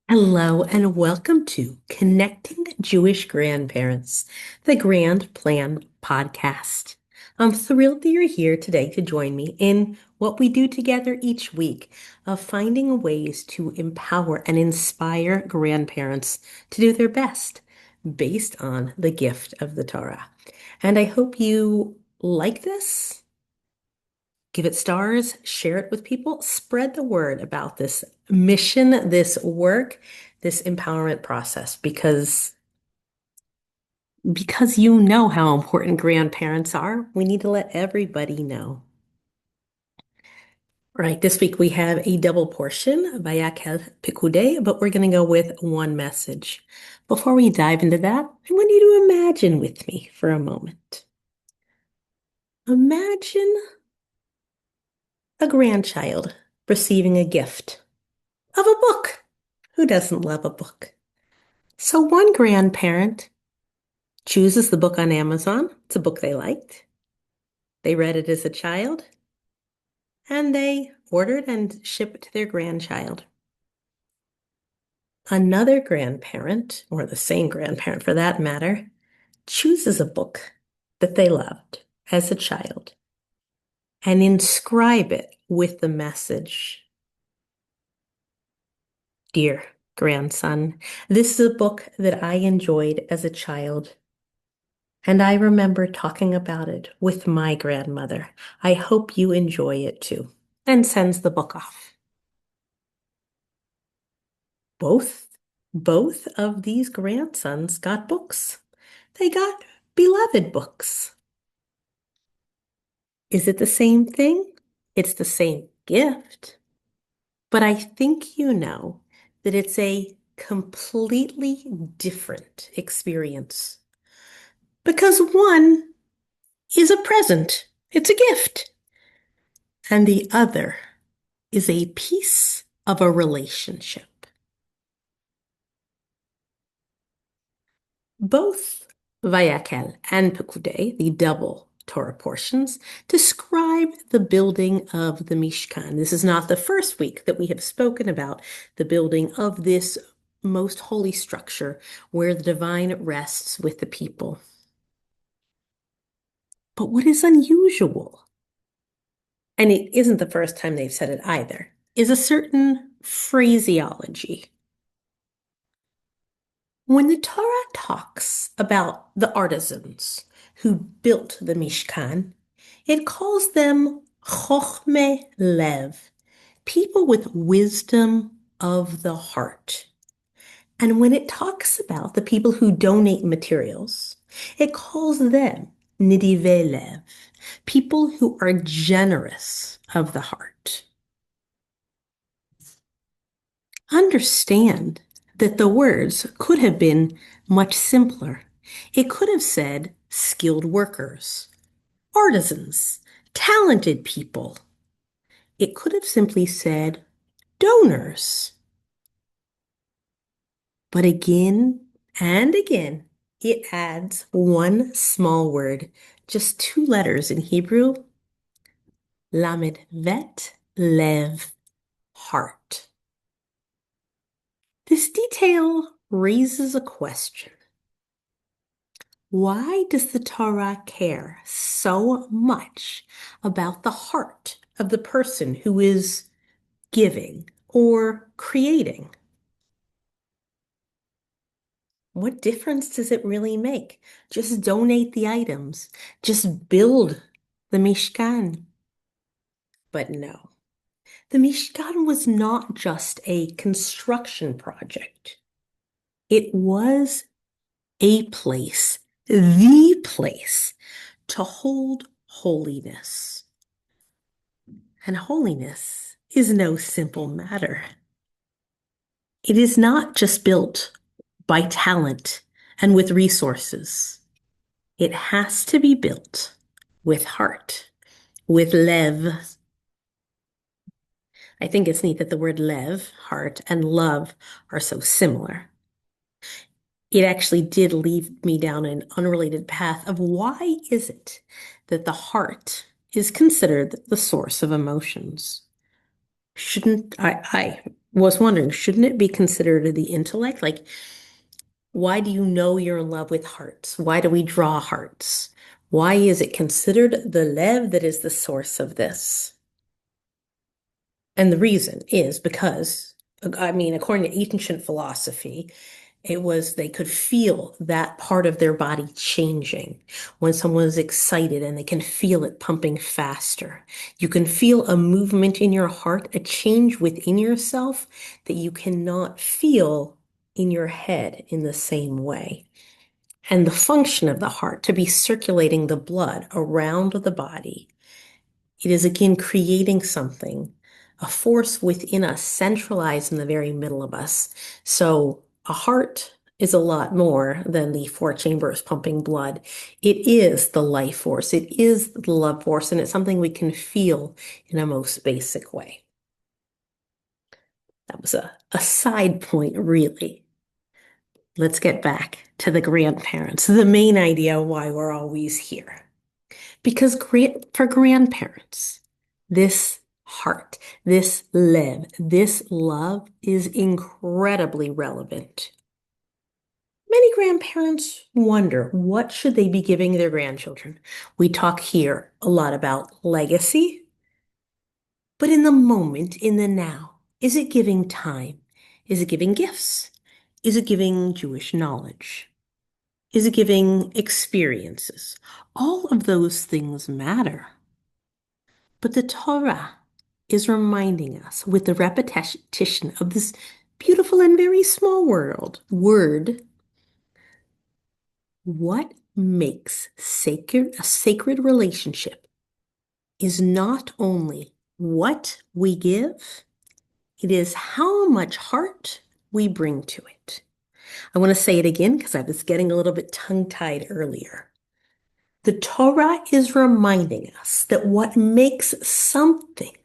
Hello and welcome to Connecting Jewish Grandparents, the Grand Plan podcast. I'm thrilled that you're here today to join me in what we do together each week of finding ways to empower and inspire grandparents to do their best based on the gift of the Torah. And I hope you like this. Give it stars, share it with people, spread the word about this mission, this work, this empowerment process because you know how important grandparents are. We need to let everybody know. All right, this week we have a double portion, Vaykhel-Pikudei, but we're going to go with one message. Before we dive into that, I want you to imagine with me for a moment. Imagine a grandchild receiving a gift of a book. Who doesn't love a book? So one grandparent chooses the book on Amazon. It's a book they liked. They read it as a child, and they ordered and shipped it to their grandchild. Another grandparent, or the same grandparent for that matter, chooses a book that they loved as a child and inscribe it with the message, "Dear grandson, this is a book that I enjoyed as a child. And I remember talking about it with my grandmother. I hope you enjoy it too." And sends the book off. Both of these grandsons got books. They got beloved books. Is it the same thing? It's the same gift. But I think you know that it's a completely different experience. Because one is a present, it's a gift. And the other is a piece of a relationship. Both Vayakhel and Pekudei, the double Torah portions, describe the building of the Mishkan. This is not the first week that we have spoken about the building of this most holy structure where the divine rests with the people. But what is unusual, and it isn't the first time they've said it either, is a certain phraseology. When the Torah talks about the artisans who built the Mishkan, it calls them Chochmei Lev, people with wisdom of the heart. And when it talks about the people who donate materials, it calls them Nidivei Lev, people who are generous of the heart. Understand that the words could have been much simpler. It could have said skilled workers, artisans, talented people. It could have simply said donors. But again and again, it adds one small word, just two letters in Hebrew, lamed vet lev, heart. This detail raises a question. Why does the Torah care so much about the heart of the person who is giving or creating? What difference does it really make? Just donate the items. Just build the Mishkan. But no, the Mishkan was not just a construction project. It was a place, the place to hold holiness. And holiness is no simple matter. It is not just built by talent and with resources. It has to be built with heart, with lev. I think it's neat that the word lev, heart, and love are so similar. It actually did lead me down an unrelated path of why is it that the heart is considered the source of emotions? Shouldn't I Was wondering, shouldn't it be considered the intellect? Like, why do you know you're in love with hearts? Why do we draw hearts? Why is it considered the lev that is the source of this? And the reason is because, I mean, according to ancient philosophy, it was they could feel that part of their body changing when someone is excited and they can feel it pumping faster. You can feel a movement in your heart, a change within yourself that you cannot feel in your head in the same way. And the function of the heart to be circulating the blood around the body. It is again creating something, a force within us, centralized in the very middle of us. So a heart is a lot more than the four chambers pumping blood. It is the life force. It is the love force, and it's something we can feel in a most basic way. That was a side point, really. Let's get back to the grandparents, the main idea why we're always here. Because for grandparents, this heart, this lev, this love is incredibly relevant. Many grandparents wonder what should they be giving their grandchildren. We talk here a lot about legacy, but in the moment, in the now, is it giving time? Is it giving gifts? Is it giving Jewish knowledge? Is it giving experiences? All of those things matter. But the Torah is reminding us with the repetition of this beautiful and very small word, what makes a sacred relationship is not only what we give, it is how much heart we bring to it. I want to say it again because I was getting a little bit tongue-tied earlier. The Torah is reminding us that what makes something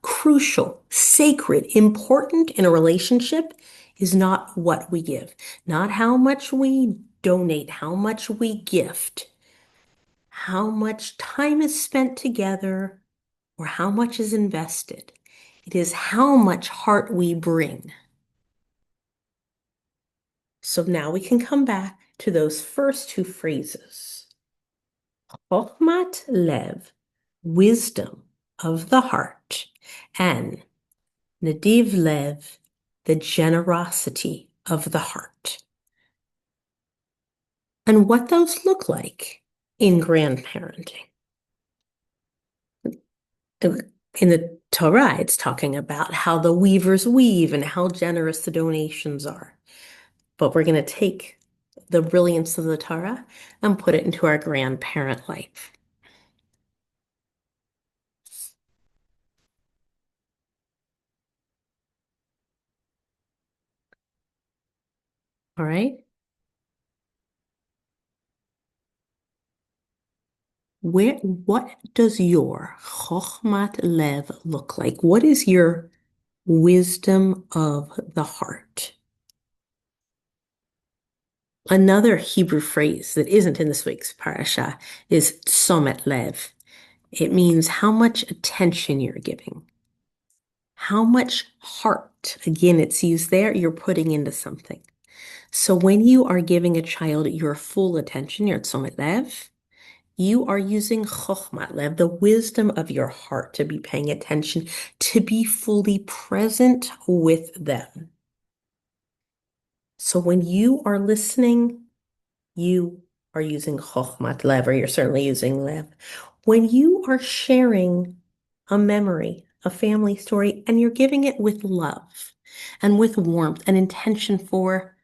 crucial, sacred, important in a relationship is not what we give, not how much we donate, how much we gift, how much time is spent together, or how much is invested. It is how much heart we bring. So now we can come back to those first two phrases. Chokhmat lev, wisdom of the heart, and Nadiv lev, the generosity of the heart. And what those look like in grandparenting. In the Torah, it's talking about how the weavers weave and how generous the donations are. But we're going to take the brilliance of the Torah and put it into our grandparent life. All right? What does your Chokhmat Lev look like? What is your wisdom of the heart? Another Hebrew phrase that isn't in this week's parasha is tsomet lev. It means how much attention you're giving, how much heart, again, it's used there, you're putting into something. So when you are giving a child your full attention, your tsomet lev, you are using chokhmat lev, the wisdom of your heart, to be paying attention, to be fully present with them. So when you are listening, you are using chokhmat lev, or you're certainly using lev. When you are sharing a memory, a family story, and you're giving it with love and with warmth and intention for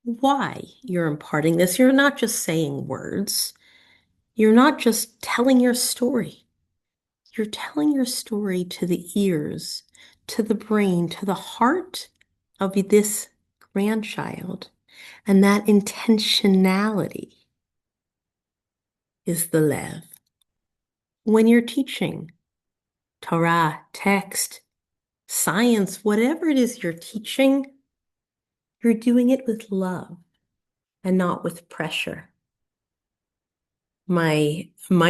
why you're imparting this, you're not just saying words. You're not just telling your story. You're telling your story to the ears, to the brain, to the heart of this grandchild. And that intentionality is the lev. When you're teaching Torah, text, science, whatever it is you're teaching, you're doing it with love and not with pressure. My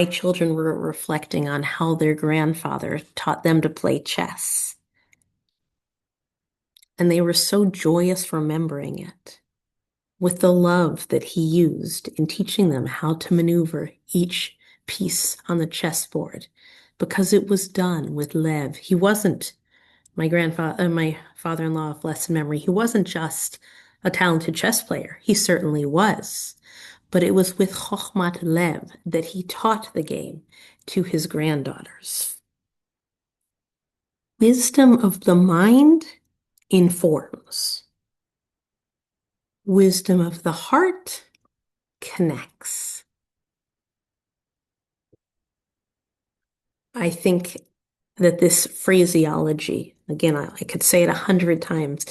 children were reflecting on how their grandfather taught them to play chess. And they were so joyous remembering it with the love that he used in teaching them how to maneuver each piece on the chessboard because it was done with Lev. He wasn't my father-in-law of blessed memory. He wasn't just a talented chess player. He certainly was. But it was with Chochmat Lev that he taught the game to his granddaughters. Wisdom of the mind informs. Wisdom of the heart connects. I think that this phraseology, again, I could say it 100 times,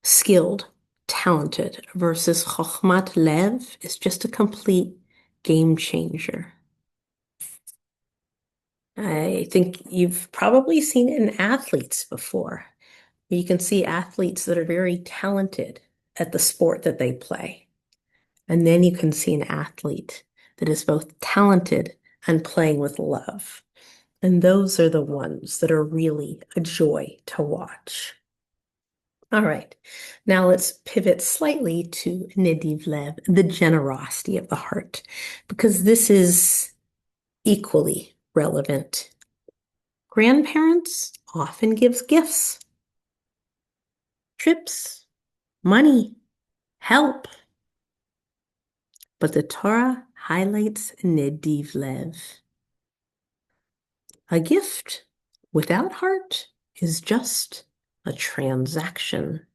skilled, talented versus chokhmat lev is just a complete game changer. I think you've probably seen it in athletes before. You can see athletes that are very talented at the sport that they play. And then you can see an athlete that is both talented and playing with love. And those are the ones that are really a joy to watch. All right, now let's pivot slightly to Nediv Lev, the generosity of the heart, because this is equally relevant. Grandparents often gives gifts, trips, money, help, but the Torah highlights Nediv Lev. A gift without heart is just a transaction.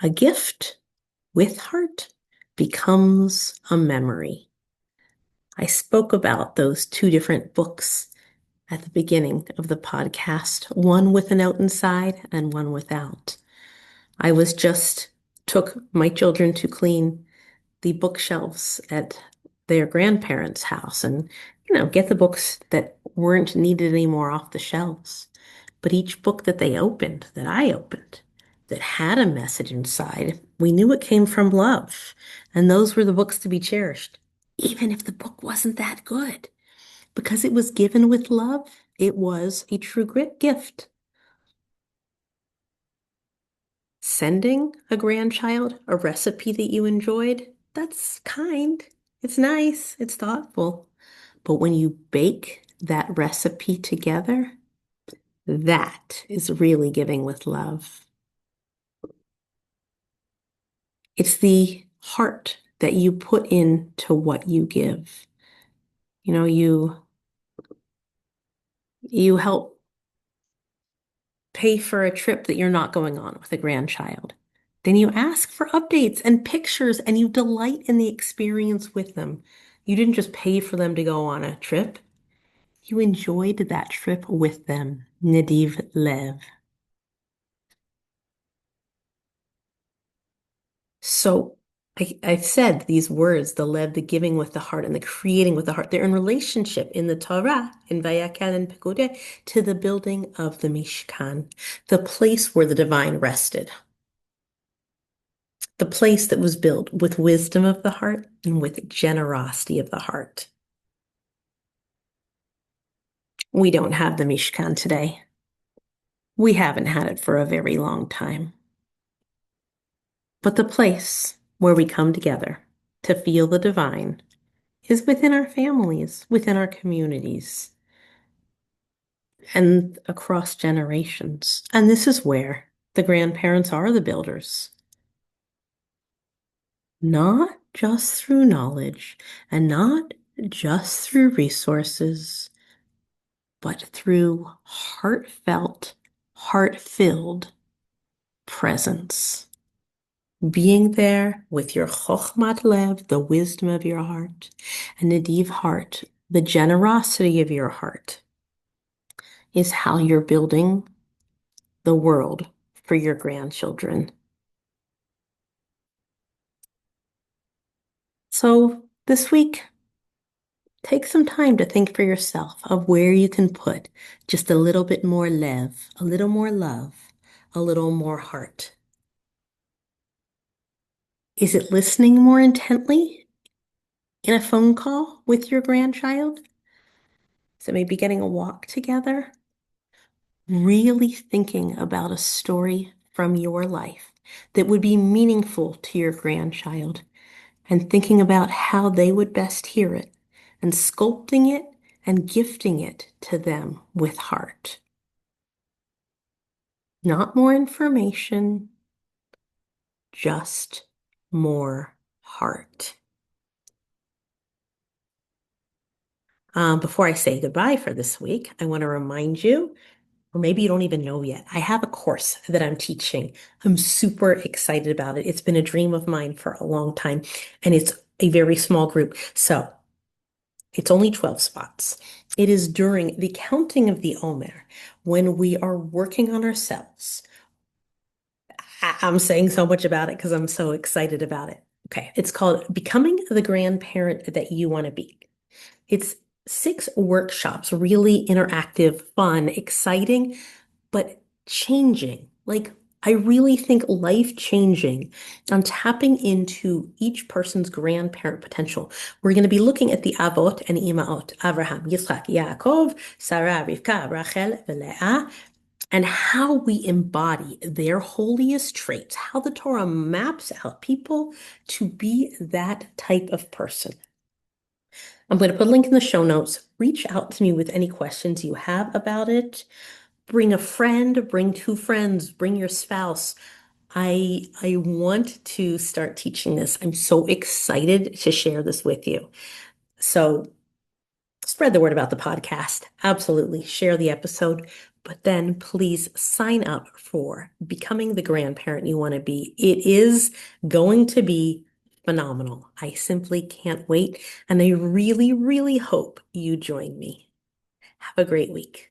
A gift with heart becomes a memory. I spoke about those two different books at the beginning of the podcast, one with a note inside and one without. I was just took my children to clean the bookshelves at their grandparents' house and, get the books that weren't needed anymore off the shelves. But each book that they opened, that I opened, that had a message inside, we knew it came from love. And those were the books to be cherished, even if the book wasn't that good. Because it was given with love, it was a true gift. Sending a grandchild a recipe that you enjoyed, that's kind. It's nice. It's thoughtful. But when you bake that recipe together, that is really giving with love. It's the heart that you put into what you give. You help pay for a trip that you're not going on with a grandchild. Then you ask for updates and pictures and you delight in the experience with them. You didn't just pay for them to go on a trip. You enjoyed that trip with them. Nediv Lev. So I've said these words, the lev, the giving with the heart and the creating with the heart. They're in relationship in the Torah, in Vayakhel and Pekudei, to the building of the Mishkan, the place where the divine rested. The place that was built with wisdom of the heart and with generosity of the heart. We don't have the Mishkan today. We haven't had it for a very long time. But the place where we come together to feel the divine is within our families, within our communities, and across generations. And this is where the grandparents are the builders. Not just through knowledge and not just through resources, but through heartfelt, heart-filled presence. Being there with your chokhmat lev, the wisdom of your heart, and nadiv heart, the generosity of your heart, is how you're building the world for your grandchildren. So this week, take some time to think for yourself of where you can put just a little bit more lev, a little more love, a little more heart. Is it listening more intently in a phone call with your grandchild? Is it maybe getting a walk together? really thinking about a story from your life that would be meaningful to your grandchild and thinking about how they would best hear it and sculpting it and gifting it to them with heart. Not more information, just more heart. Before I say goodbye for this week, I want to remind you, or maybe you don't even know yet, I have a course that I'm teaching. I'm super excited about it. It's been a dream of mine for a long time, and it's a very small group. So it's only 12 spots. It is during the counting of the Omer when we are working on ourselves. I'm saying so much about it because I'm so excited about it. Okay, it's called Becoming the Grandparent That You Want to Be. It's 6 workshops, really interactive, fun, exciting, but changing. Like, I really think life changing on tapping into each person's grandparent potential. We're going to be looking at the Avot and Imaot, Abraham, Yitzchak, Yaakov, Sarah, Rivka, Rachel, Leah, and how we embody their holiest traits, how the Torah maps out people to be that type of person. I'm going to put a link in the show notes. Reach out to me with any questions you have about it. Bring a friend, bring 2 friends, bring your spouse. I want to start teaching this. I'm so excited to share this with you. So spread the word about the podcast. Absolutely. Share the episode. But then please sign up for Becoming the Grandparent You Want to Be. It is going to be phenomenal. I simply can't wait. And I really, really hope you join me. Have a great week.